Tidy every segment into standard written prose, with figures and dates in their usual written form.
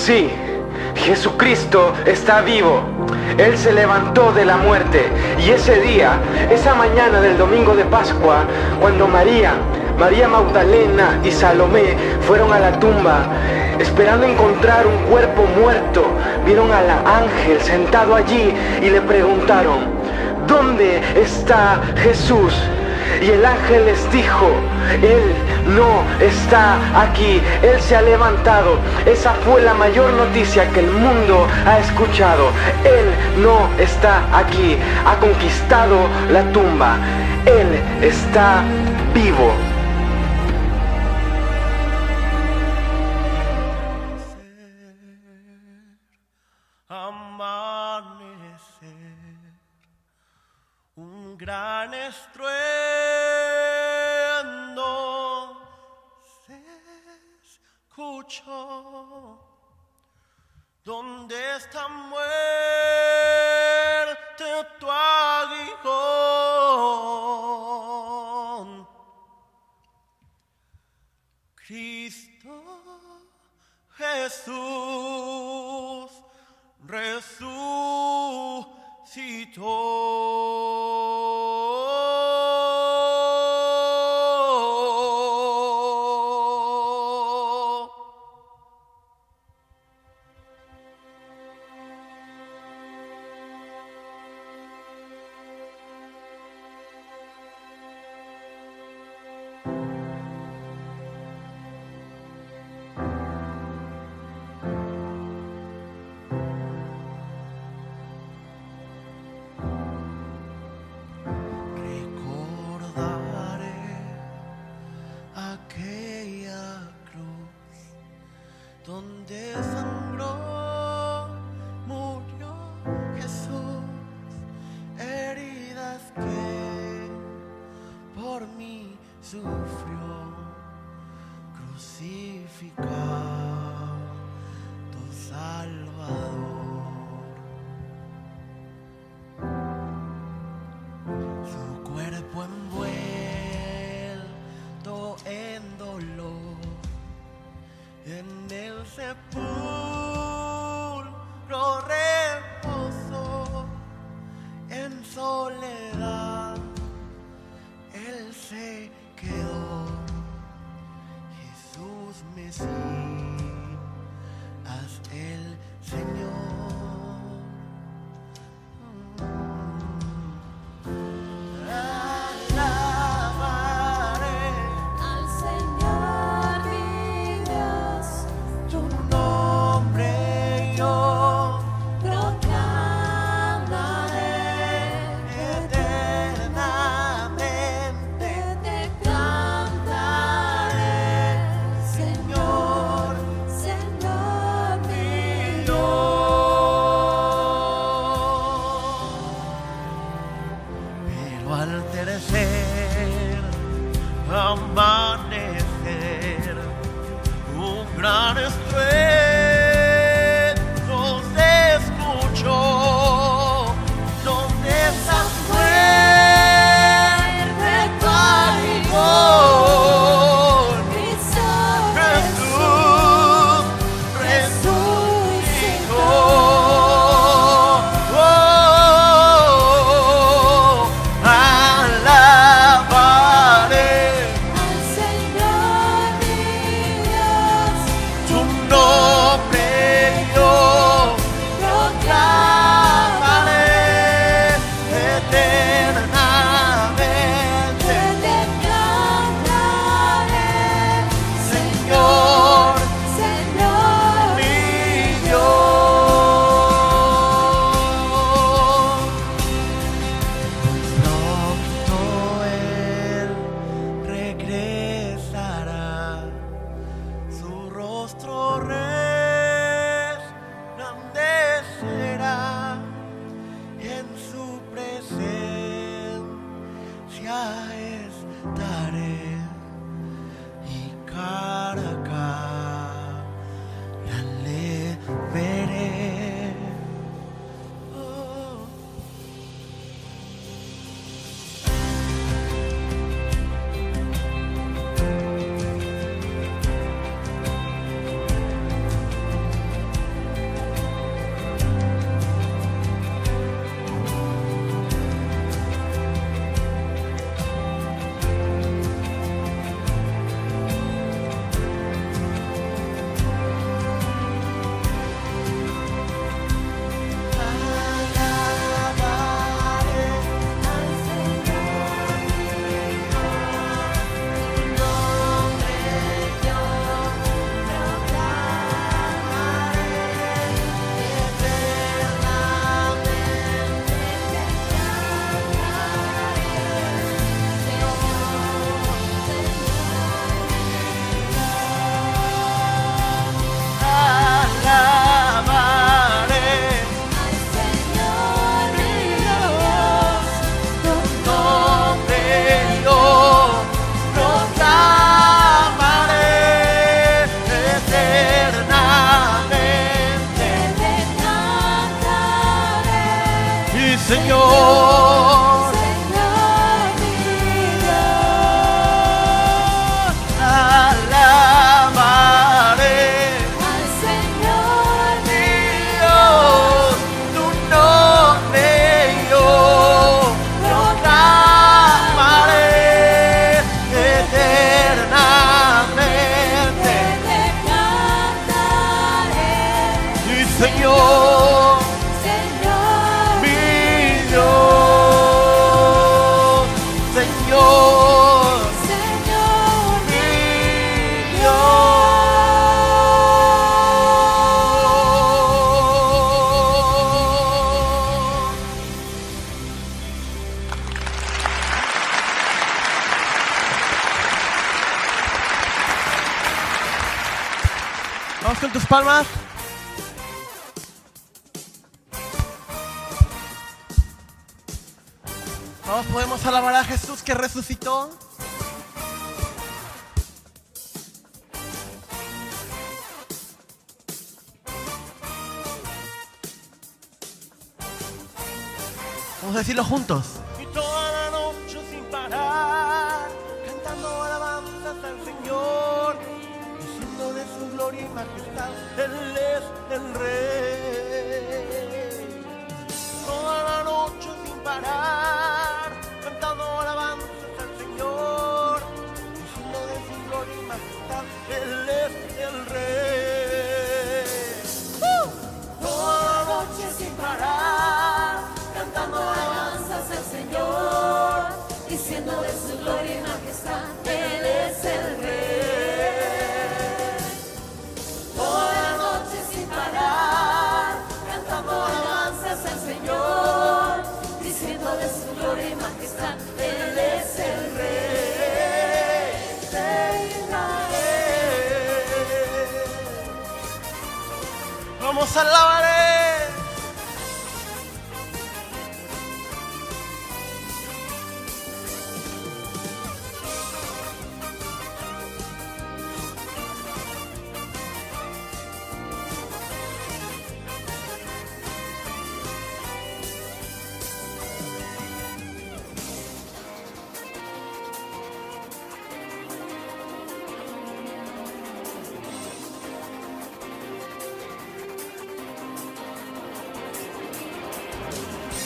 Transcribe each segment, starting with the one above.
Sí, Jesucristo está vivo. Él se levantó de la muerte. Y ese día, esa mañana del domingo de Pascua, cuando María Magdalena y Salomé fueron a la tumba, esperando encontrar un cuerpo muerto, vieron al ángel sentado allí y le preguntaron: ¿dónde está Jesús? Y el ángel les dijo: Él no está aquí, Él se ha levantado. Esa fue la mayor noticia que el mundo ha escuchado. Él no está aquí, ha conquistado la tumba. Él está vivo. Amanecer, un gran estruendo se escuchó. ¿Dónde está muerte tu aguijón? Cristo Jesús resucitó. Señor, Señor mi Dios. alabaré. Al Señor mi Dios, tu nombre yo proclamaré eternamente. te cantaré. Mi Señor, Señor mi Dios, Señor, Señor mi Dios. Vamos con tus palmas. Vamos, podemos alabar a Jesús que resucitó. Vamos a decirlo juntos. Y toda la noche sin parar, cantando alabanzas al Señor, diciendo de su gloria y majestad, Él es el Rey. Toda la noche sin parar, cantando alabanzas al Señor, diciendo de su gloria y majestad, Él es el Rey. Toda la noche sin parar, cantando alabanzas al Señor, diciendo de su gloria y majestad, Él es el Rey. Toda la noche sin parar, cantando alabanzas al Señor, diciendo de su gloria y majestad, Él es el Rey de Israel. vamos a alabaré.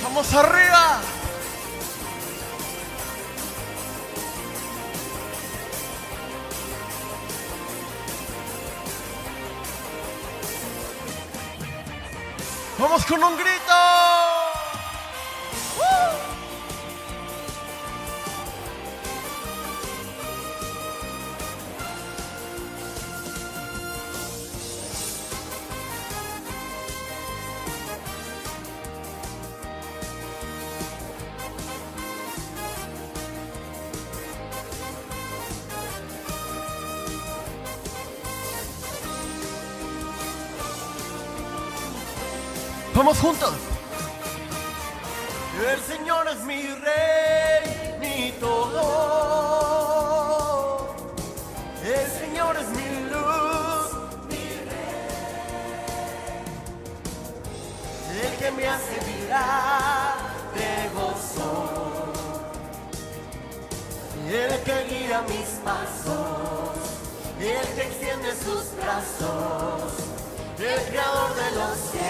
Vamos arriba. Vamos con un grito. Vamos juntos. El Señor es mi rey, mi todo. El Señor es mi luz, mi rey. El que me hace vibrar de gozo. El que guía mis pasos. El que extiende sus brazos. El creador de los cielos.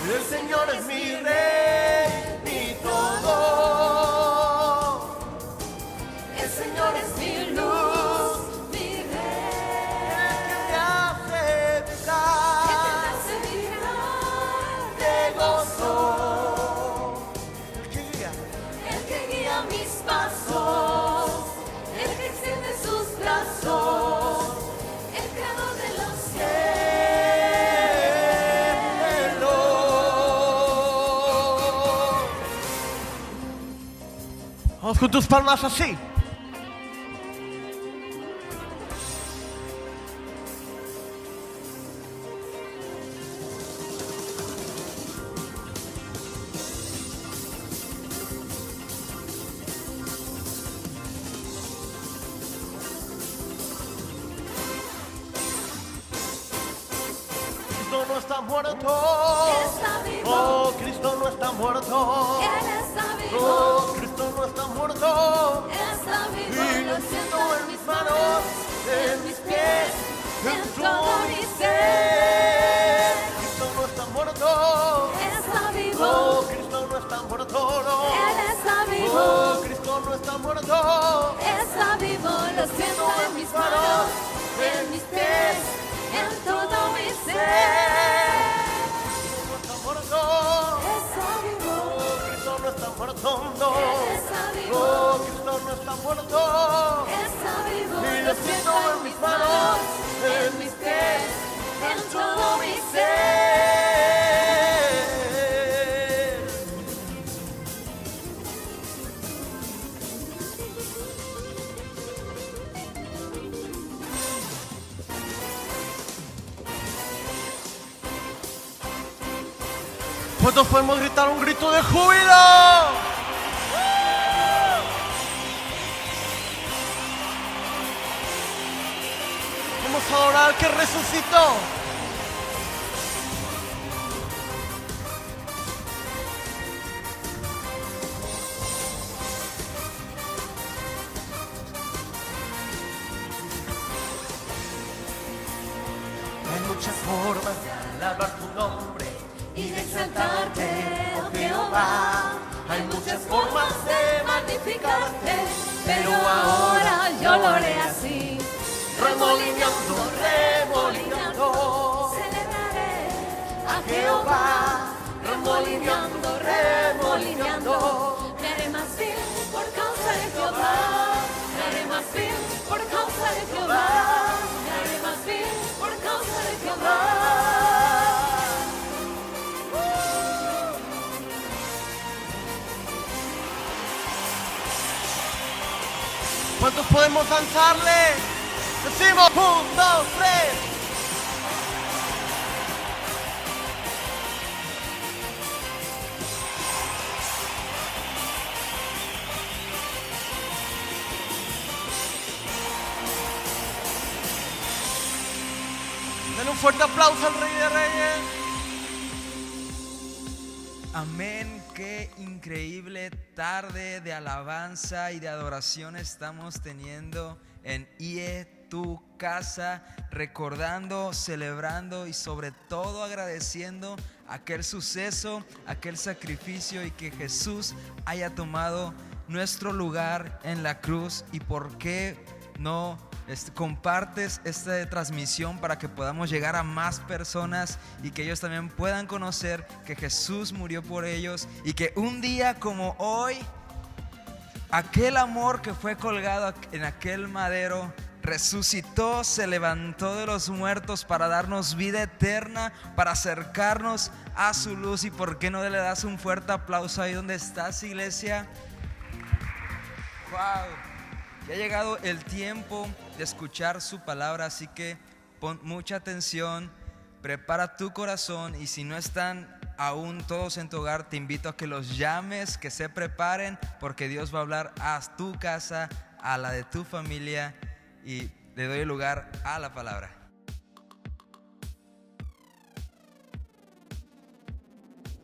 El Señor es mi rey, mi todo. El Señor es mi luz, mi rey. El que me hace Que te vibrar hace vibrar de gozo. El que guía. el que guía mis pasos, el que extiende sus brazos, el creador de los cielos. Vamos con tus palmas así. está muerto. Está vivo. Oh, Cristo no está muerto. Él está vivo. Oh, Cristo no está muerto. Está vivo. Y lo siento en mis manos, en mis pies, en todo mi ser. Cristo no está muerto. Está vivo. Oh, Cristo no está muerto, no. Él está vivo. Oh, Cristo no está muerto. Está vivo. Lo siento en mis manos, en mis pies, en todo mi ser. Cristo no está muerto. Está vivo. Oh, Cristo no está muerto, no. Él está vivo. Oh, Cristo no está muerto. Está vivo. Y lo siento en mis manos, en mis pies, en todo mi ser. ¿Cuántos podemos gritar un grito de júbilo? Vamos a adorar al que resucitó. Hay muchas formas de alabar tu nombre Y de exaltarte, oh Jehová. Hay muchas formas de magnificarte, Pero ahora yo lo haré así. remolineando, remolineando. Celebraré a Jehová. Remolineando, remolineando. Me haré más bien por causa de Jehová. Me haré más bien por causa de Jehová. Me haré más bien por causa de Jehová. ¿Cuántos podemos danzarle? Decimos 1, 2, 3. Den un fuerte aplauso al Rey de Reyes. Amén, qué increíble tarde de alabanza y de adoración estamos teniendo en IE Tu Casa, recordando, celebrando y sobre todo agradeciendo aquel suceso, aquel sacrificio y que Jesús haya tomado nuestro lugar en la cruz. Y por qué no compartes esta transmisión para que podamos llegar a más personas y que ellos también puedan conocer que Jesús murió por ellos y que un día como hoy aquel amor que fue colgado en aquel madero resucitó, se levantó de los muertos para darnos vida eterna, para acercarnos a su luz. Y por qué no le das un fuerte aplauso ahí donde estás, iglesia. Wow. Ya ha llegado el tiempo de escuchar su palabra, así que pon mucha atención, prepara tu corazón y si no están aún todos en tu hogar, te invito a que los llames, que se preparen, porque Dios va a hablar a tu casa, a la de tu familia, y le doy el lugar a la palabra.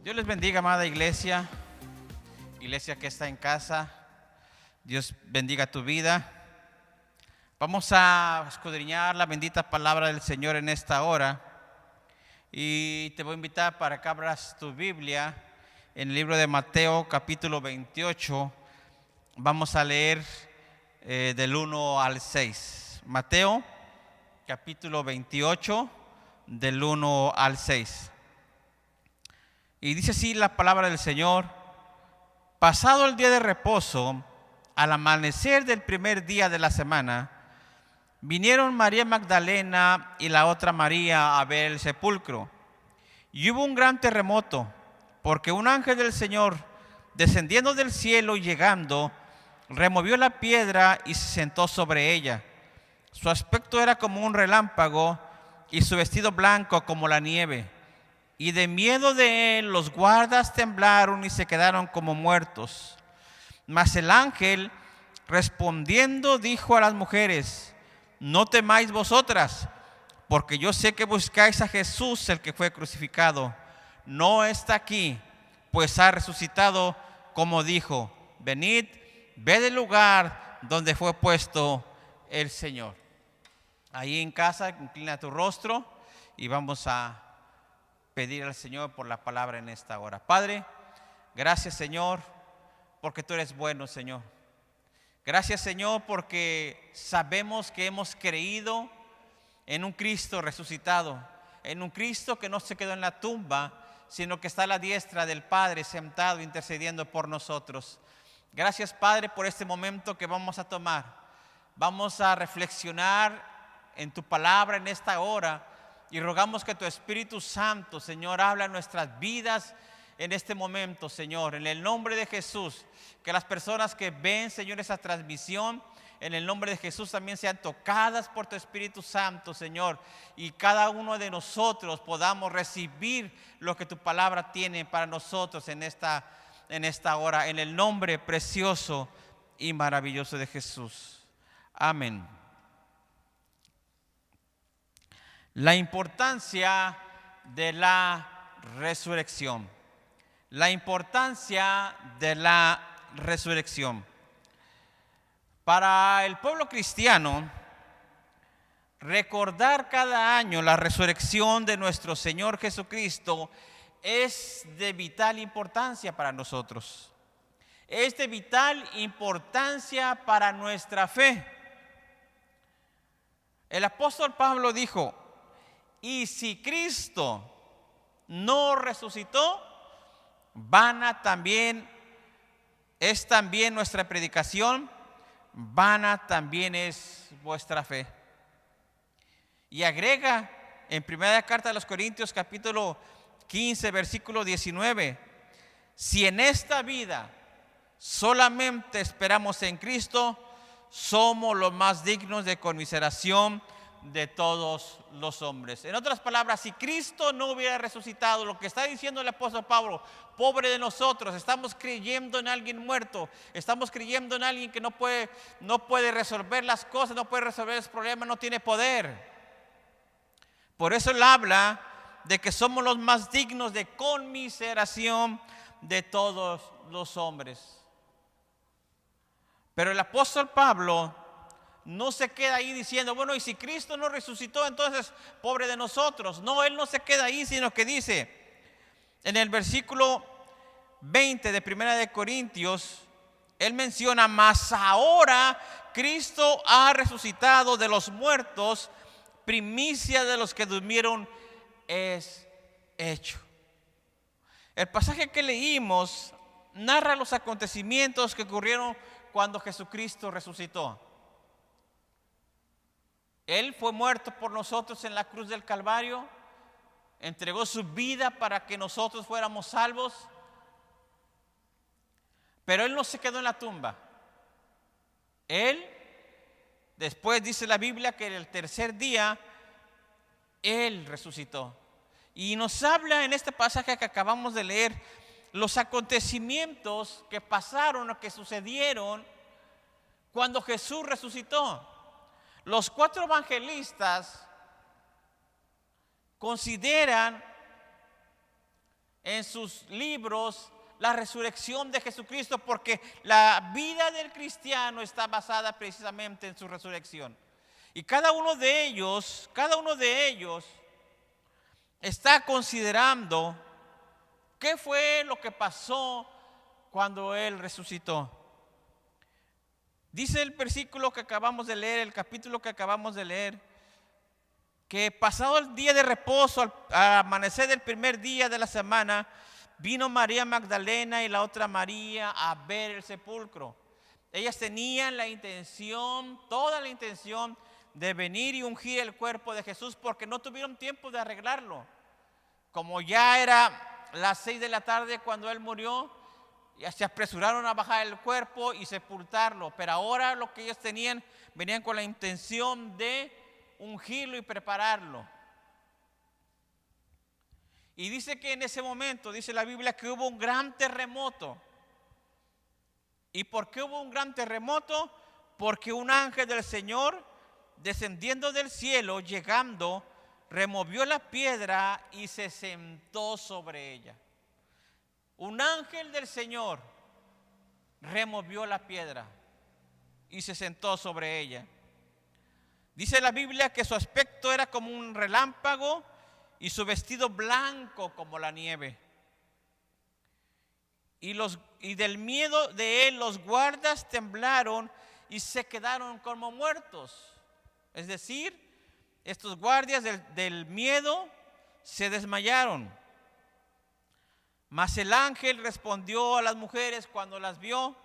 Dios les bendiga, amada iglesia, iglesia que está en casa. Dios bendiga tu vida. Vamos a escudriñar la bendita palabra del Señor en esta hora. Y te voy a invitar para que abras tu Biblia en el libro de Mateo, capítulo 28. Vamos a leer del 1 al 6. Mateo, capítulo 28, del 1 al 6. Y dice así la palabra del Señor: pasado el día de reposo, al amanecer del primer día de la semana, vinieron María Magdalena y la otra María a ver el sepulcro. Y hubo un gran terremoto, porque un ángel del Señor, descendiendo del cielo y llegando, removió la piedra y se sentó sobre ella. Su aspecto era como un relámpago y su vestido blanco como la nieve. Y de miedo de él los guardas temblaron y se quedaron como muertos. Mas el ángel, respondiendo, dijo a las mujeres: no temáis vosotras, porque yo sé que buscáis a Jesús, el que fue crucificado. No está aquí, pues ha resucitado, como dijo. Venid, ved el lugar donde fue puesto el Señor. Ahí en casa, inclina tu rostro y vamos a pedir al Señor por la palabra en esta hora. Padre, gracias, Señor, porque tú eres bueno, Señor. Gracias, Señor, porque sabemos que hemos creído en un Cristo resucitado, en un Cristo que no se quedó en la tumba, sino que está a la diestra del Padre sentado intercediendo por nosotros. Gracias, Padre, por este momento que vamos a tomar. Vamos a reflexionar en tu palabra en esta hora y rogamos que tu Espíritu Santo, Señor, habla en nuestras vidas en este momento, Señor, en el nombre de Jesús. Que las personas que ven, Señor, esa transmisión, en el nombre de Jesús también sean tocadas por tu Espíritu Santo, Señor, y cada uno de nosotros podamos recibir lo que tu palabra tiene para nosotros en esta hora, en el nombre precioso y maravilloso de Jesús. Amén. La importancia de la resurrección. La importancia de la resurrección. Para el pueblo cristiano, recordar cada año la resurrección de nuestro Señor Jesucristo es de vital importancia para nosotros. Es de vital importancia para nuestra fe. El apóstol Pablo dijo: y si Cristo no resucitó, vana también es también nuestra predicación, vana también es vuestra fe. Y agrega en primera carta de los Corintios capítulo 15 versículo 19: si en esta vida solamente esperamos en Cristo, somos los más dignos de conmiseración de todos los hombres. En otras palabras, si Cristo no hubiera resucitado, lo que está diciendo el apóstol Pablo, pobre de nosotros, estamos creyendo en alguien muerto, estamos creyendo en alguien que no puede resolver las cosas, no puede resolver los problemas, no tiene poder. Por eso él habla de que somos los más dignos de conmiseración de todos los hombres. Pero el apóstol Pablo no se queda ahí diciendo, bueno, y si Cristo no resucitó, entonces pobre de nosotros. No, él no se queda ahí, sino que dice en el versículo 20 de Primera de Corintios, él menciona: mas ahora Cristo ha resucitado de los muertos, primicia de los que durmieron es hecho. El pasaje que leímos narra los acontecimientos que ocurrieron cuando Jesucristo resucitó. Él fue muerto por nosotros en la cruz del Calvario, entregó su vida para que nosotros fuéramos salvos, pero Él no se quedó en la tumba. Él, después dice la Biblia que en el tercer día, Él resucitó. Y nos habla en este pasaje que acabamos de leer los acontecimientos que pasaron o que sucedieron cuando Jesús resucitó. Los 4 evangelistas consideran en sus libros la resurrección de Jesucristo, porque la vida del cristiano está basada precisamente en su resurrección. Y cada uno de ellos está considerando qué fue lo que pasó cuando Él resucitó. Dice el versículo que acabamos de leer, el capítulo que acabamos de leer, que pasado el día de reposo, al amanecer del primer día de la semana, vino María Magdalena y la otra María a ver el sepulcro. Ellas tenían la intención, toda la intención de venir y ungir el cuerpo de Jesús, porque no tuvieron tiempo de arreglarlo. Como ya era las 6 de la tarde cuando Él murió, ya se apresuraron a bajar el cuerpo y sepultarlo. Pero ahora lo que ellos venían con la intención de ungirlo y prepararlo. Y dice que en ese momento, dice la Biblia, que hubo un gran terremoto. ¿Y por qué hubo un gran terremoto? Porque un ángel del Señor, descendiendo del cielo, llegando, removió la piedra y se sentó sobre ella. Un ángel del Señor removió la piedra y se sentó sobre ella. Dice la Biblia que su aspecto era como un relámpago y su vestido blanco como la nieve. Y del miedo de él los guardas temblaron y se quedaron como muertos. Es decir, estos guardias del miedo se desmayaron. Mas el ángel respondió a las mujeres cuando las vio: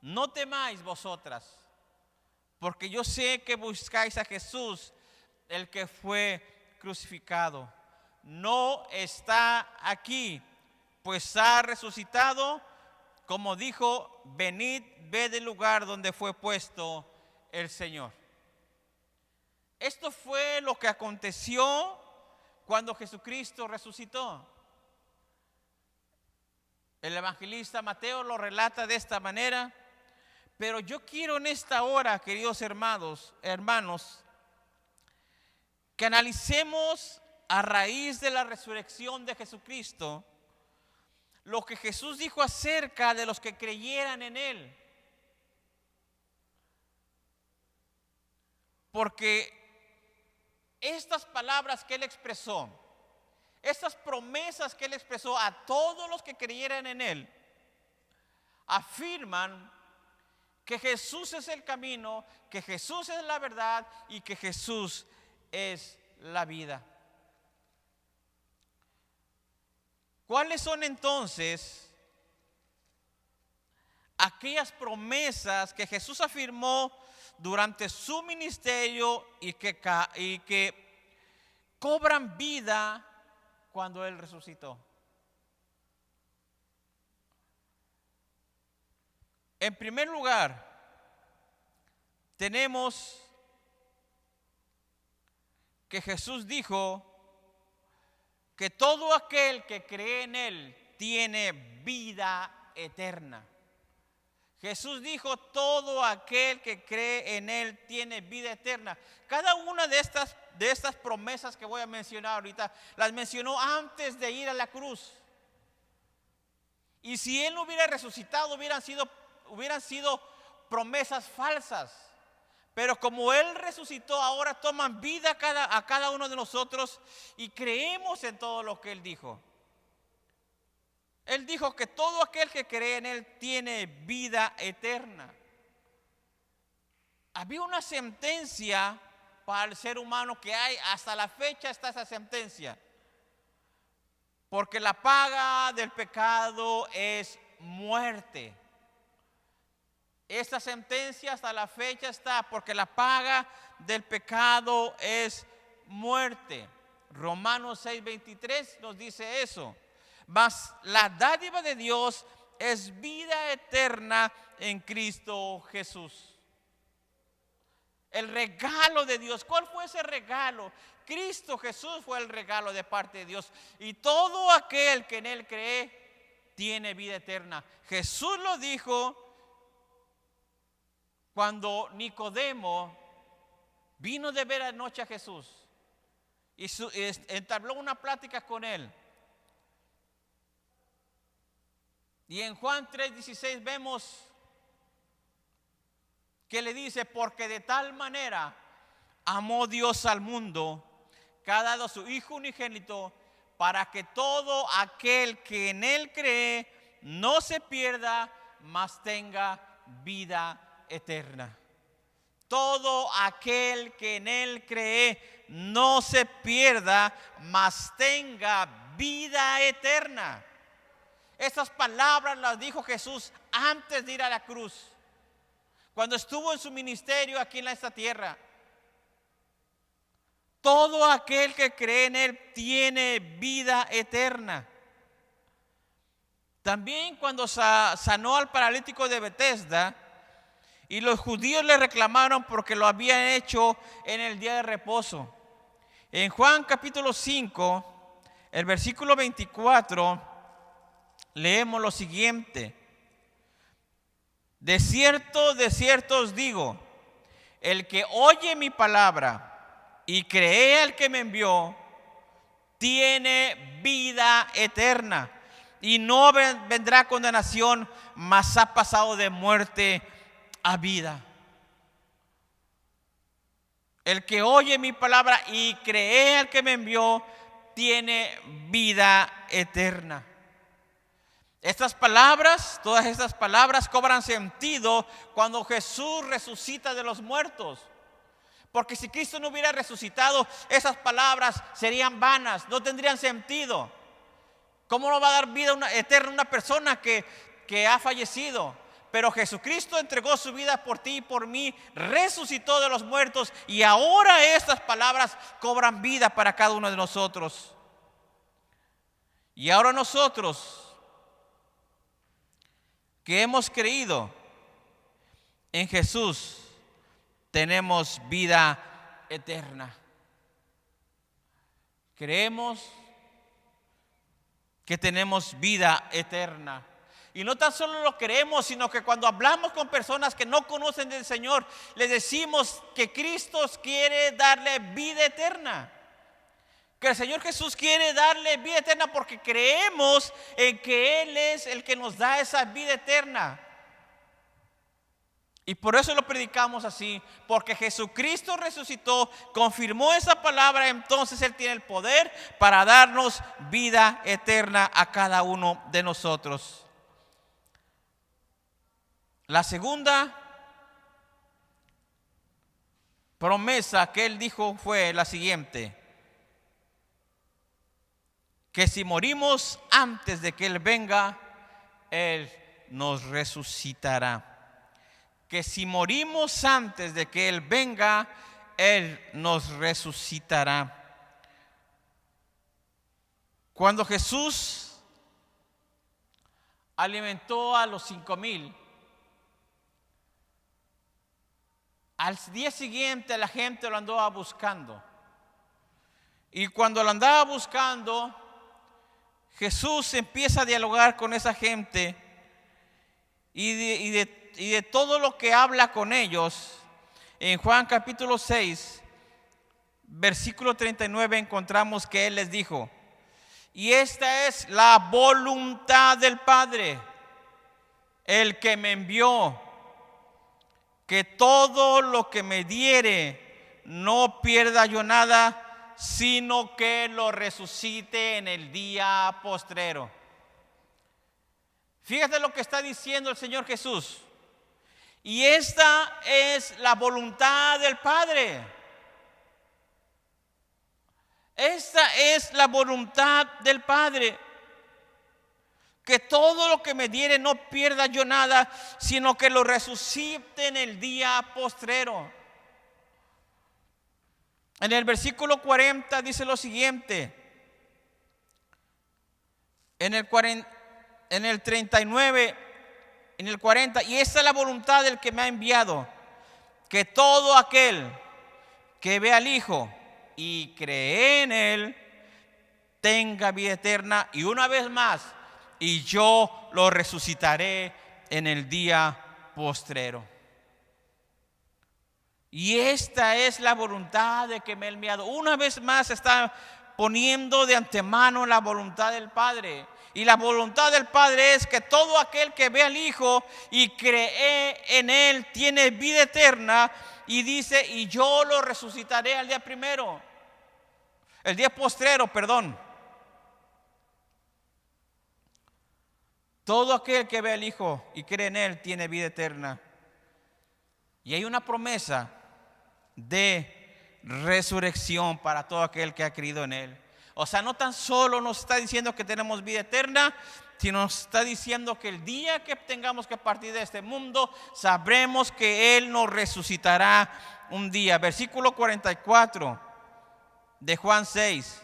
no temáis vosotras, porque yo sé que buscáis a Jesús, el que fue crucificado. No está aquí, pues ha resucitado, como dijo: venid, ved el lugar donde fue puesto el Señor. Esto fue lo que aconteció cuando Jesucristo resucitó. El evangelista Mateo lo relata de esta manera, pero yo quiero en esta hora, queridos hermanos, que analicemos a raíz de la resurrección de Jesucristo lo que Jesús dijo acerca de los que creyeran en Él. Porque estas palabras que Él expresó, estas promesas que Él expresó a todos los que creyeran en Él, afirman que Jesús es el camino, que Jesús es la verdad y que Jesús es la vida. ¿Cuáles son entonces aquellas promesas que Jesús afirmó durante su ministerio y que cobran vida cuando Él resucitó? En primer lugar, tenemos que Jesús dijo que todo aquel que cree en Él tiene vida eterna. Jesús dijo: todo aquel que cree en Él tiene vida eterna. Cada una de estas promesas que voy a mencionar ahorita, las mencionó antes de ir a la cruz. Y si Él no hubiera resucitado, hubieran sido promesas falsas. Pero como Él resucitó, ahora toman vida a cada uno de nosotros y creemos en todo lo que Él dijo. Él dijo que todo aquel que cree en Él tiene vida eterna. Había una sentencia para el ser humano que hay, hasta la fecha está esa sentencia. Porque la paga del pecado es muerte. Esta sentencia hasta la fecha está, porque la paga del pecado es muerte. Romanos 6:23 nos dice eso. Mas la dádiva de Dios es vida eterna en Cristo Jesús. El regalo de Dios. ¿Cuál fue ese regalo? Cristo Jesús fue el regalo de parte de Dios. Y todo aquel que en Él cree tiene vida eterna. Jesús lo dijo cuando Nicodemo vino de ver anoche a Jesús y entabló una plática con Él. Y en Juan 3:16 vemos que le dice: porque de tal manera amó Dios al mundo, que ha dado a su Hijo unigénito, para que todo aquel que en Él cree no se pierda, mas tenga vida eterna. Todo aquel que en Él cree no se pierda, mas tenga vida eterna. Estas palabras las dijo Jesús antes de ir a la cruz, cuando estuvo en su ministerio aquí en esta tierra. Todo aquel que cree en Él tiene vida eterna. También cuando sanó al paralítico de Betesda, y los judíos le reclamaron porque lo habían hecho en el día de reposo. En Juan capítulo 5, el versículo 24, leemos lo siguiente: de cierto os digo, el que oye mi palabra y cree al que me envió, tiene vida eterna y no vendrá condenación, mas ha pasado de muerte a vida. El que oye mi palabra y cree al que me envió, tiene vida eterna. Estas palabras, todas estas palabras cobran sentido cuando Jesús resucita de los muertos. Porque si Cristo no hubiera resucitado, esas palabras serían vanas, no tendrían sentido. ¿Cómo no va a dar vida eterna a una persona que ha fallecido? Pero Jesucristo entregó su vida por ti y por mí, resucitó de los muertos y ahora estas palabras cobran vida para cada uno de nosotros. Y ahora nosotros que hemos creído en Jesús, tenemos vida eterna. Creemos que tenemos vida eterna. Y no tan solo lo creemos, sino que cuando hablamos con personas que no conocen del Señor, les decimos que Cristo quiere darle vida eterna. Que el Señor Jesús quiere darle vida eterna porque creemos en que Él es el que nos da esa vida eterna. Y por eso lo predicamos así, porque Jesucristo resucitó, confirmó esa palabra, entonces Él tiene el poder para darnos vida eterna a cada uno de nosotros. La segunda promesa que Él dijo fue la siguiente: que si morimos antes de que Él venga, Él nos resucitará. Que si morimos antes de que Él venga, Él nos resucitará. Cuando Jesús alimentó a los 5,000, al día siguiente la gente lo andaba buscando. Y cuando lo andaba buscando, Jesús empieza a dialogar con esa gente y de todo lo que habla con ellos. En Juan capítulo 6, versículo 39 encontramos que Él les dijo: y esta es la voluntad del Padre, el que me envió, que todo lo que me diere no pierda yo nada, sino que lo resucite en el día postrero. Fíjate lo que está diciendo el Señor Jesús. Y esta es la voluntad del Padre. Esta es la voluntad del Padre. Que todo lo que me diere no pierda yo nada, sino que lo resucite en el día postrero. En el versículo 40 dice lo siguiente. En el 39, en el 40, y esta es la voluntad del que me ha enviado, que todo aquel que ve al Hijo y cree en Él tenga vida eterna, y una vez más, y yo lo resucitaré en el día postrero. Y esta es la voluntad de que me ha enviado. Una vez más está poniendo de antemano la voluntad del Padre. Y la voluntad del Padre es que todo aquel que ve al Hijo y cree en Él tiene vida eterna. Y dice, y yo lo resucitaré al día primero. El día postrero, perdón. Todo aquel que ve al Hijo y cree en Él tiene vida eterna. Y hay una promesa de resurrección para todo aquel que ha creído en Él. O sea, no tan solo nos está diciendo que tenemos vida eterna, sino nos está diciendo que el día que tengamos que partir de este mundo, sabremos que Él nos resucitará un día. Versículo 44 de Juan 6.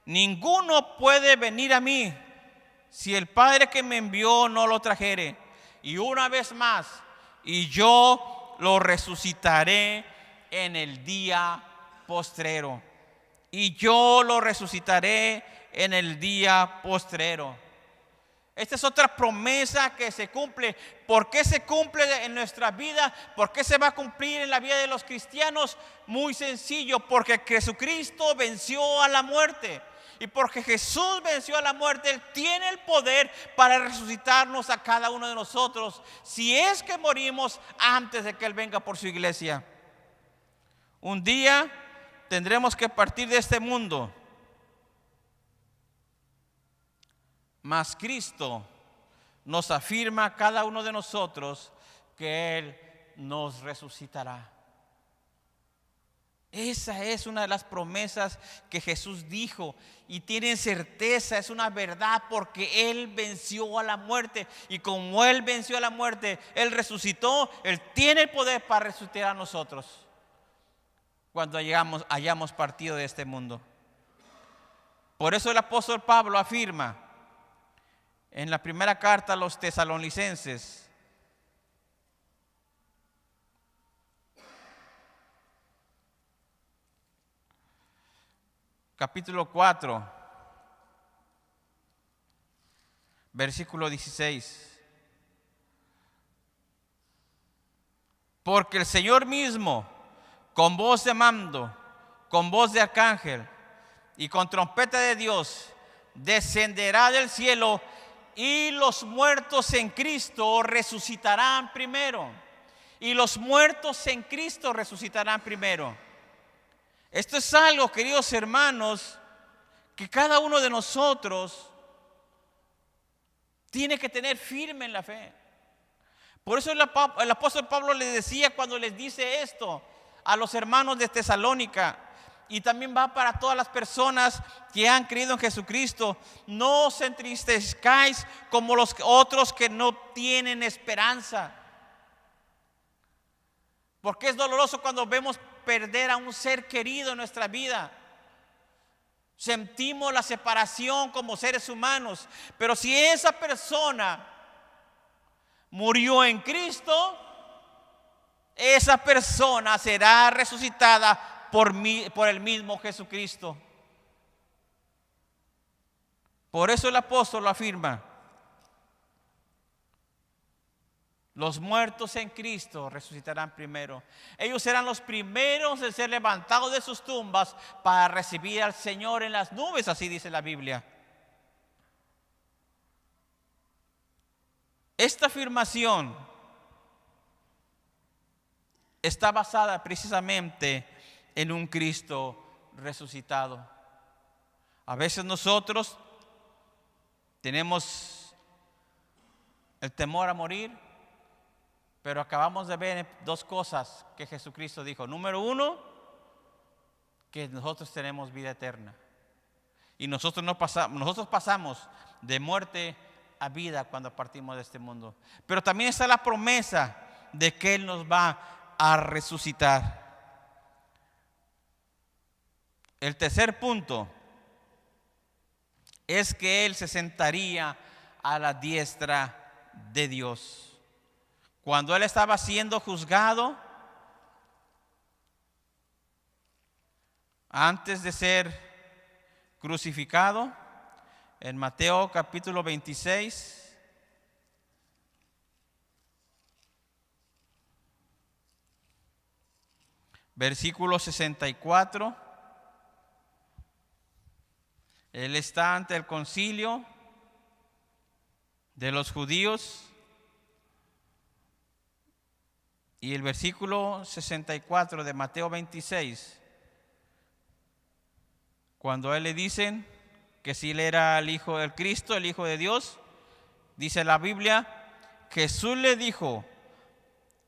Ninguno puede venir a mí si el Padre que me envió no lo trajere. Y una vez más, y yo lo resucitaré en el día postrero. Y yo lo resucitaré en el día postrero. Esta es otra promesa que se cumple. ¿Por qué se cumple en nuestra vida? ¿Por qué se va a cumplir en la vida de los cristianos? Muy sencillo, porque Jesucristo venció a la muerte. Y porque Jesús venció a la muerte, Él tiene el poder para resucitarnos a cada uno de nosotros, si es que morimos antes de que Él venga por su iglesia. Un día tendremos que partir de este mundo. Mas Cristo nos afirma a cada uno de nosotros que Él nos resucitará. Esa es una de las promesas que Jesús dijo y tienen certeza, es una verdad, porque Él venció a la muerte. Y como Él venció a la muerte, Él resucitó, Él tiene el poder para resucitar a nosotros cuando hayamos partido de este mundo. Por eso el apóstol Pablo afirma en la primera carta a los tesalonicenses, capítulo 4, versículo 16. Porque el Señor mismo, con voz de mando, con voz de arcángel y con trompeta de Dios, descenderá del cielo, y los muertos en Cristo resucitarán primero. Y los muertos en Cristo resucitarán primero. Esto es algo, queridos hermanos, que cada uno de nosotros tiene que tener firme en la fe. Por eso el apóstol Pablo les decía cuando les dice esto a los hermanos de Tesalónica, y también va para todas las personas que han creído en Jesucristo: no os entristezcáis como los otros que no tienen esperanza. Porque es doloroso cuando vemos perder a un ser querido en nuestra vida. Sentimos la separación como seres humanos. Pero si esa persona murió en Cristo, esa persona será resucitada por el mismo Jesucristo. Por eso el apóstol lo afirma: los muertos en Cristo resucitarán primero. Ellos serán los primeros en ser levantados de sus tumbas para recibir al Señor en las nubes, así dice la Biblia. Esta afirmación está basada precisamente en un Cristo resucitado. A veces nosotros tenemos el temor a morir, pero acabamos de ver dos cosas que Jesucristo dijo. Número uno, que nosotros tenemos vida eterna. Y nosotros pasamos de muerte a vida cuando partimos de este mundo. Pero también está la promesa de que Él nos va a resucitar. El tercer punto es que Él se sentaría a la diestra de Dios. Cuando Él estaba siendo juzgado, antes de ser crucificado, en Mateo capítulo 26, versículo 64, Él está ante el concilio de los judíos. Y el versículo 64 de Mateo 26, cuando a Él le dicen que si Él era el Hijo del Cristo, el Hijo de Dios, dice la Biblia, Jesús le dijo: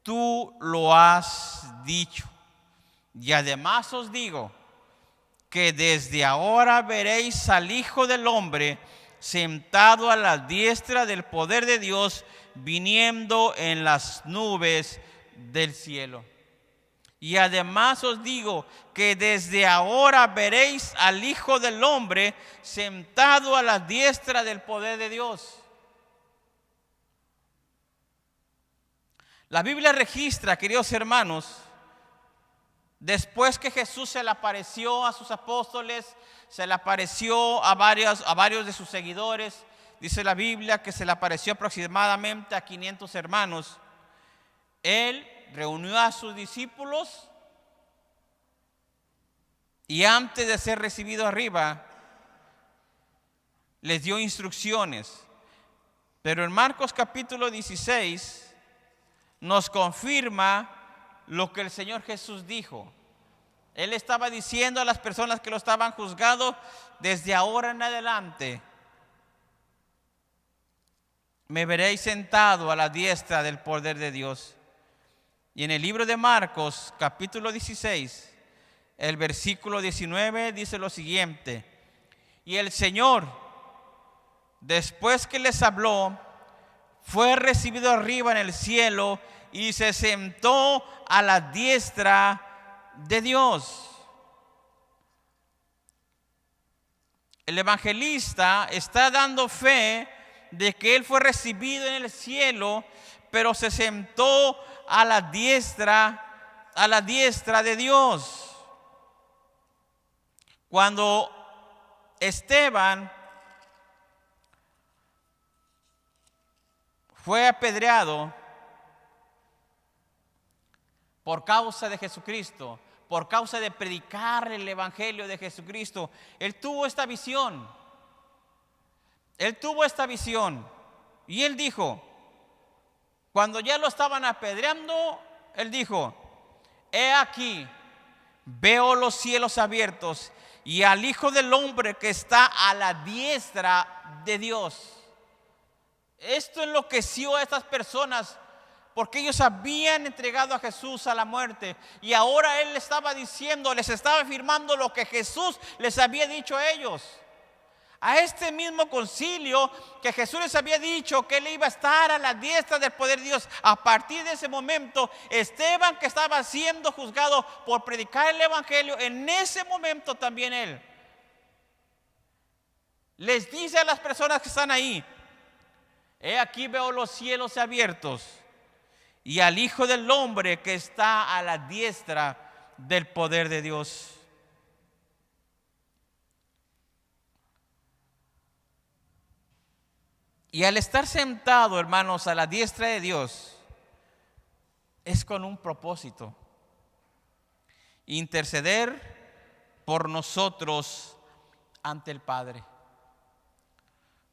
tú lo has dicho. Y además os digo que desde ahora veréis al Hijo del Hombre sentado a la diestra del poder de Dios, viniendo en las nubes del cielo. Y además os digo que desde ahora veréis al Hijo del Hombre sentado a la diestra del poder de Dios. La Biblia registra, queridos hermanos, después que Jesús se le apareció a sus apóstoles, se le apareció a varios de sus seguidores, dice la Biblia que se le apareció aproximadamente a 500 hermanos. Él reunió a sus discípulos y antes de ser recibido arriba, les dio instrucciones. Pero en Marcos capítulo 16 nos confirma lo que el Señor Jesús dijo. Él estaba diciendo a las personas que lo estaban juzgando: desde ahora en adelante me veréis sentado a la diestra del poder de Dios. Y en el libro de Marcos capítulo 16, el versículo 19 dice lo siguiente: y el Señor, después que les habló, fue recibido arriba en el cielo y se sentó a la diestra de Dios. El evangelista está dando fe de que él fue recibido en el cielo, pero se sentó a la diestra de Dios. Cuando Esteban fue apedreado por causa de Jesucristo, por causa de predicar el evangelio de Jesucristo, él tuvo esta visión. Él tuvo esta visión y él dijo, cuando ya lo estaban apedreando, él dijo: he aquí, veo los cielos abiertos y al Hijo del Hombre que está a la diestra de Dios. Esto enloqueció a estas personas porque ellos habían entregado a Jesús a la muerte y ahora él les estaba diciendo, les estaba afirmando lo que Jesús les había dicho a ellos. A este mismo concilio que Jesús les había dicho que él iba a estar a la diestra del poder de Dios. A partir de ese momento, Esteban, que estaba siendo juzgado por predicar el evangelio, en ese momento también él les dice a las personas que están ahí: he aquí, veo los cielos abiertos y al Hijo del Hombre que está a la diestra del poder de Dios. Y al estar sentado, hermanos, a la diestra de Dios, es con un propósito: interceder por nosotros ante el Padre.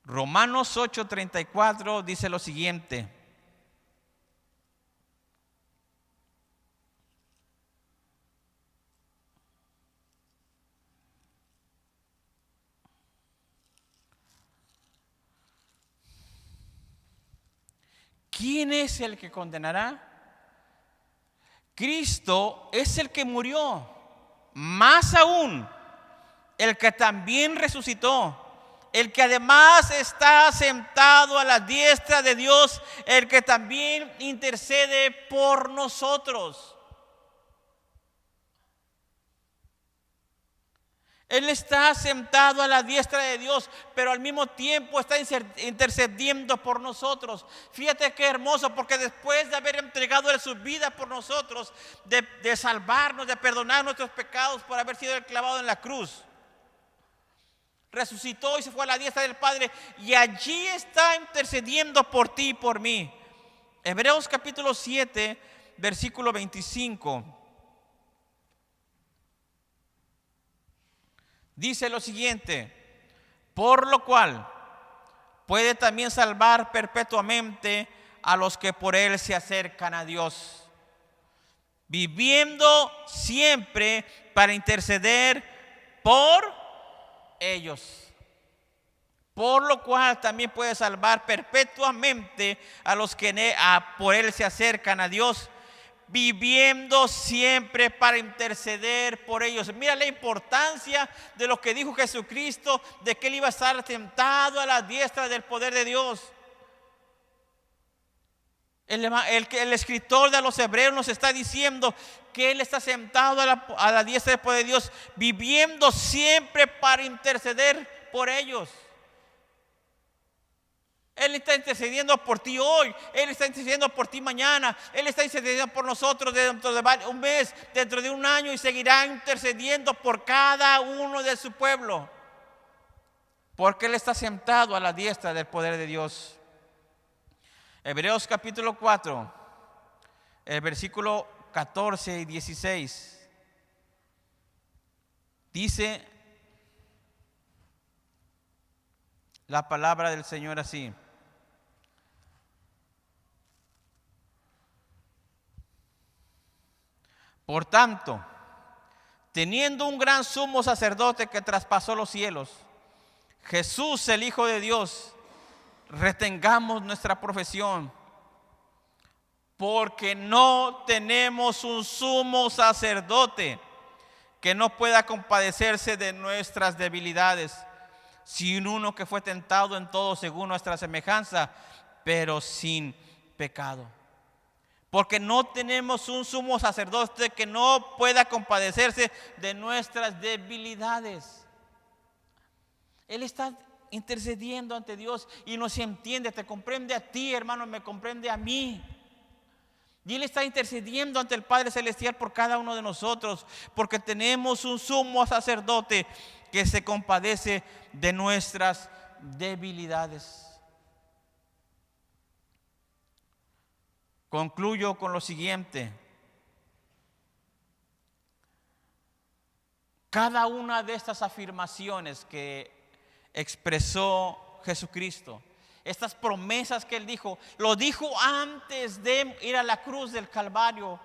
Romanos 8:34 dice lo siguiente: ¿quién es el que condenará? Cristo es el que murió, más aún, el que también resucitó, el que además está sentado a la diestra de Dios, el que también intercede por nosotros. Él está sentado a la diestra de Dios, pero al mismo tiempo está intercediendo por nosotros. Fíjate qué hermoso, porque después de haber entregado su vida por nosotros, de salvarnos, de perdonar nuestros pecados por haber sido clavado en la cruz, resucitó y se fue a la diestra del Padre, y allí está intercediendo por ti y por mí. Hebreos capítulo 7, versículo 25. Dice lo siguiente: por lo cual puede también salvar perpetuamente a los que por él se acercan a Dios, viviendo siempre para interceder por ellos. Por lo cual también puede salvar perpetuamente a los que por él se acercan a Dios, viviendo siempre para interceder por ellos. Mira la importancia de lo que dijo Jesucristo, de que él iba a estar sentado a la diestra del poder de Dios. El escritor de los Hebreos nos está diciendo que él está sentado a la diestra del poder de Dios, viviendo siempre para interceder por ellos. Él está intercediendo por ti hoy, él está intercediendo por ti mañana, él está intercediendo por nosotros dentro de un mes, dentro de un año, y seguirá intercediendo por cada uno de su pueblo. porque Él está sentado a la diestra del poder de Dios. Hebreos capítulo 4, el versículo 14 y 16. Dice la palabra del Señor así: por tanto, teniendo un gran sumo sacerdote que traspasó los cielos, Jesús, el Hijo de Dios, retengamos nuestra profesión, porque no tenemos un sumo sacerdote que no pueda compadecerse de nuestras debilidades, sino uno que fue tentado en todo según nuestra semejanza, pero sin pecado. Porque no tenemos un sumo sacerdote que no pueda compadecerse de nuestras debilidades. Él está intercediendo ante Dios y nos entiende, te comprende a ti, hermano, me comprende a mí. Y Él está intercediendo ante el Padre Celestial por cada uno de nosotros, porque tenemos un sumo sacerdote que se compadece de nuestras debilidades. Concluyo con lo siguiente: cada una de estas afirmaciones que expresó Jesucristo, estas promesas que Él dijo, lo dijo antes de ir a la cruz del Calvario,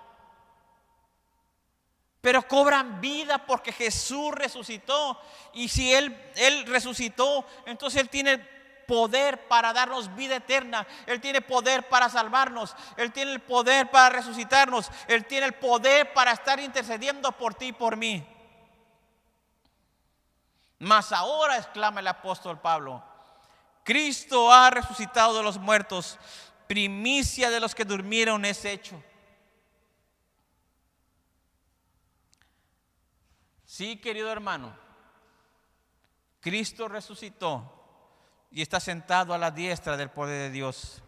pero cobran vida porque Jesús resucitó. Y si Él resucitó, entonces Él tiene poder para darnos vida eterna. Él tiene poder para salvarnos. Él tiene el poder para resucitarnos. Él tiene el poder para estar intercediendo por ti y por mí. Mas ahora, exclama el apóstol Pablo, Cristo ha resucitado de los muertos, primicia de los que durmieron es hecho. Sí, querido hermano, Cristo resucitó y está sentado a la diestra del poder de Dios.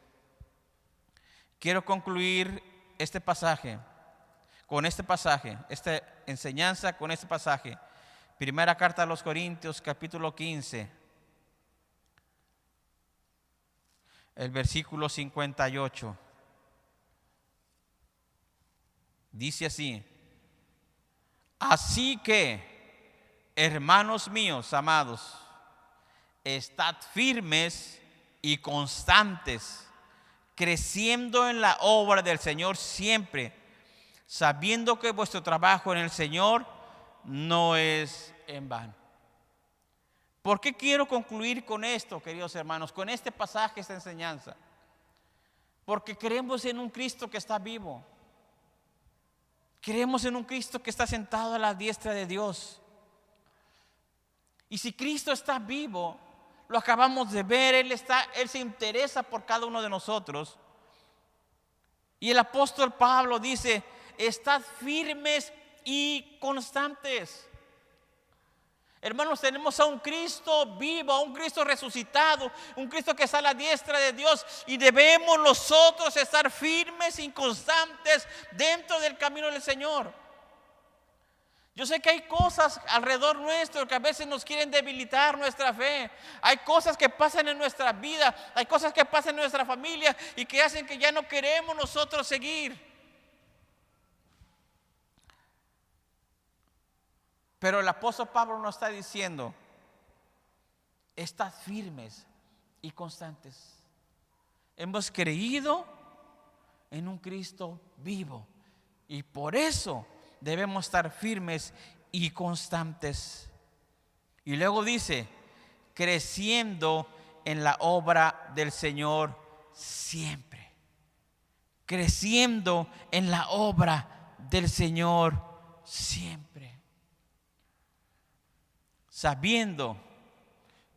Quiero concluir este pasaje, esta enseñanza con este pasaje. Primera carta a los Corintios, capítulo 15, el versículo 58. Dice así: así que, hermanos míos amados, estad firmes y constantes, creciendo en la obra del Señor siempre, sabiendo que vuestro trabajo en el Señor no es en vano. ¿Por qué quiero concluir con esto, queridos hermanos, con este pasaje, esta enseñanza? Porque creemos en un Cristo que está vivo. Creemos en un Cristo que está sentado a la diestra de Dios. Y si Cristo está vivo, lo acabamos de ver, Él se interesa por cada uno de nosotros. Y el apóstol Pablo dice: estad firmes y constantes. Hermanos, tenemos a un Cristo vivo, a un Cristo resucitado, un Cristo que está a la diestra de Dios, y debemos nosotros estar firmes y constantes dentro del camino del Señor. Yo sé que hay cosas alrededor nuestro que a veces nos quieren debilitar nuestra fe. Hay cosas que pasan en nuestra vida, hay cosas que pasan en nuestra familia y que hacen que ya no queremos nosotros seguir. Pero el apóstol Pablo nos está diciendo: estad firmes y constantes. Hemos creído en un Cristo vivo y por eso debemos estar firmes y constantes. Y luego dice: creciendo en la obra del Señor siempre. Creciendo en la obra del Señor siempre. Sabiendo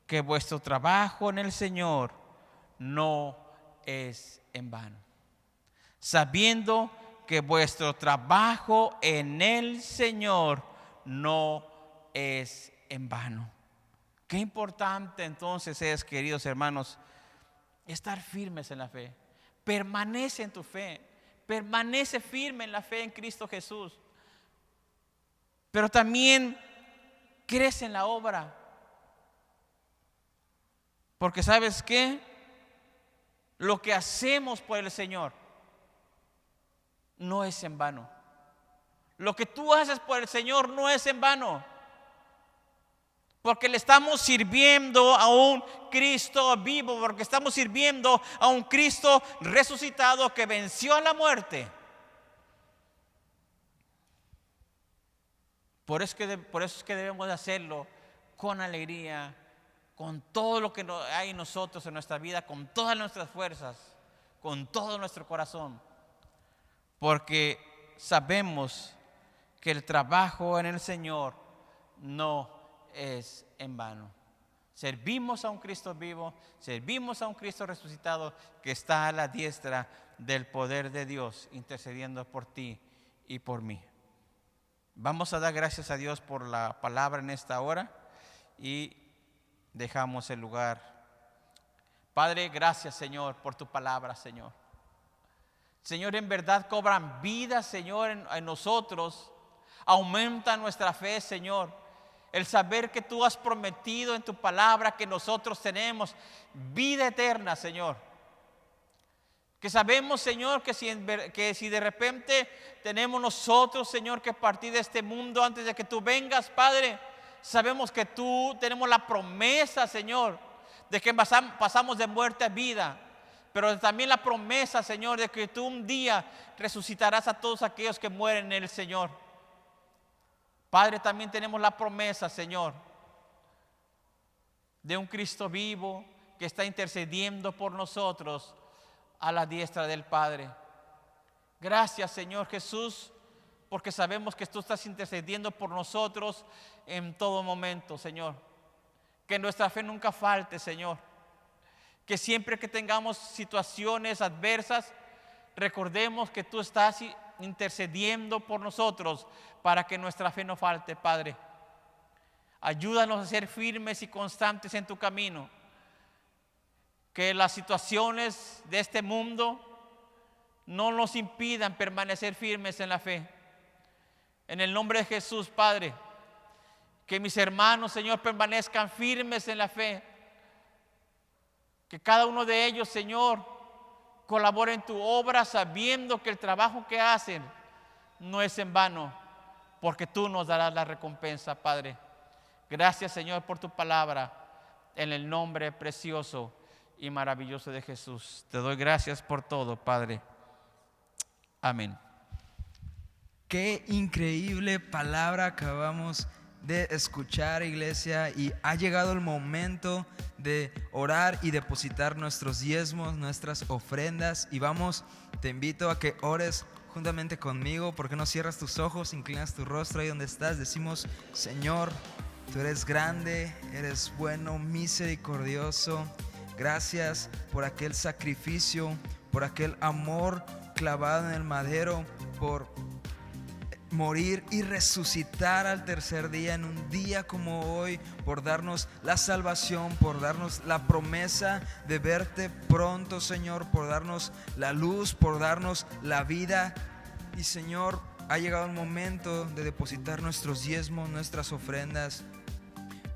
que vuestro trabajo en el Señor no es en vano. Sabiendo que vuestro trabajo en el Señor no es en vano. Qué importante entonces es, queridos hermanos, estar firmes en la fe. Permanece en tu fe. Permanece firme en la fe en Cristo Jesús. Pero también crece en la obra. Porque ¿sabes qué? Lo que hacemos por el Señor no es en vano. Lo que tú haces por el Señor no es en vano. Porque le estamos sirviendo a un Cristo vivo, porque estamos sirviendo a un Cristo resucitado que venció a la muerte. Por eso es que debemos de hacerlo con alegría, con todo lo que hay en nosotros, en nuestra vida, con todas nuestras fuerzas, con todo nuestro corazón. Porque sabemos que el trabajo en el Señor no es en vano. Servimos a un Cristo vivo, servimos a un Cristo resucitado que está a la diestra del poder de Dios, intercediendo por ti y por mí. Vamos a dar gracias a Dios por la palabra en esta hora y dejamos el lugar. Padre, gracias, Señor, por tu palabra, Señor. Señor, en verdad cobran vida, Señor, en nosotros. Aumenta nuestra fe, Señor. El saber que tú has prometido en tu palabra que nosotros tenemos vida eterna, Señor. Que sabemos, Señor, que si de repente tenemos nosotros, Señor, que partir de este mundo antes de que tú vengas, Padre, sabemos que tú tenemos la promesa, Señor, de que pasamos de muerte a vida. Pero también la promesa, Señor, de que tú un día resucitarás a todos aquellos que mueren en el Señor. Padre, también tenemos la promesa, Señor, de un Cristo vivo que está intercediendo por nosotros a la diestra del Padre. Gracias, Señor Jesús, porque sabemos que tú estás intercediendo por nosotros en todo momento, Señor. Que nuestra fe nunca falte, Señor. Que siempre que tengamos situaciones adversas, recordemos que tú estás intercediendo por nosotros para que nuestra fe no falte, Padre. Ayúdanos a ser firmes y constantes en tu camino. Que las situaciones de este mundo no nos impidan permanecer firmes en la fe. En el nombre de Jesús, Padre, que mis hermanos, Señor, permanezcan firmes en la fe. Que cada uno de ellos, Señor, colabore en tu obra sabiendo que el trabajo que hacen no es en vano, porque tú nos darás la recompensa, Padre. Gracias, Señor, por tu palabra, en el nombre precioso y maravilloso de Jesús. Te doy gracias por todo, Padre. Amén. Qué increíble palabra acabamos de escuchar, iglesia, y ha llegado el momento de orar y depositar nuestros diezmos, nuestras ofrendas. Y vamos, te invito a que ores juntamente conmigo. ¿Por qué no cierras tus ojos, inclinas tu rostro ahí donde estás? Decimos: Señor, tú eres grande, eres bueno, misericordioso. Gracias por aquel sacrificio, por aquel amor clavado en el madero, por morir y resucitar al tercer día, en un día como hoy, por darnos la salvación, por darnos la promesa de verte pronto, Señor, por darnos la luz, por darnos la vida. Y, Señor, ha llegado el momento de depositar nuestros diezmos, nuestras ofrendas.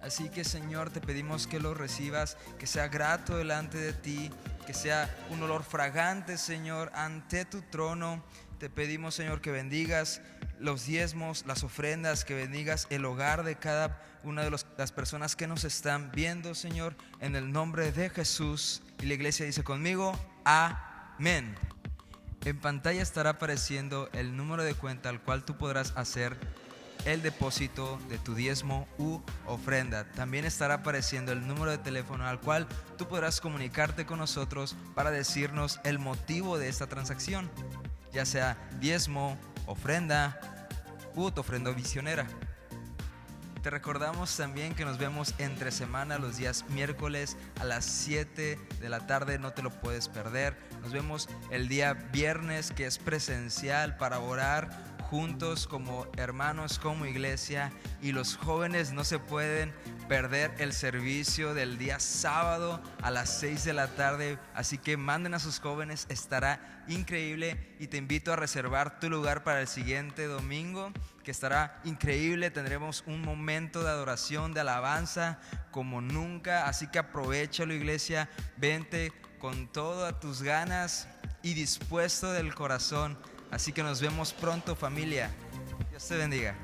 Así que, Señor, te pedimos que lo recibas, que sea grato delante de ti, que sea un olor fragante, Señor, ante tu trono. Te pedimos, Señor, que bendigas los diezmos, las ofrendas, que bendigas el hogar de cada una de las personas que nos están viendo, Señor, en el nombre de Jesús. Y la iglesia dice conmigo: amén. En pantalla estará apareciendo el número de cuenta al cual tú podrás hacer el depósito de tu diezmo u ofrenda. También estará apareciendo el número de teléfono al cual tú podrás comunicarte con nosotros para decirnos el motivo de esta transacción, ya sea diezmo, ofrenda u tu ofrenda visionera. Te recordamos también que nos vemos entre semana los días miércoles a las 7 de la tarde, no te lo puedes perder. Nos vemos el día viernes, que es presencial, para orar juntos como hermanos, como iglesia, y los jóvenes no se pueden perder el servicio del día sábado a las 6 de la tarde. Así que manden a sus jóvenes, estará increíble. Y te invito a reservar tu lugar para el siguiente domingo, que estará increíble. Tendremos un momento de adoración, de alabanza como nunca. Así que aprovechalo, iglesia. Vente con todas tus ganas y dispuesto del corazón. Así que nos vemos pronto, familia. Dios te bendiga.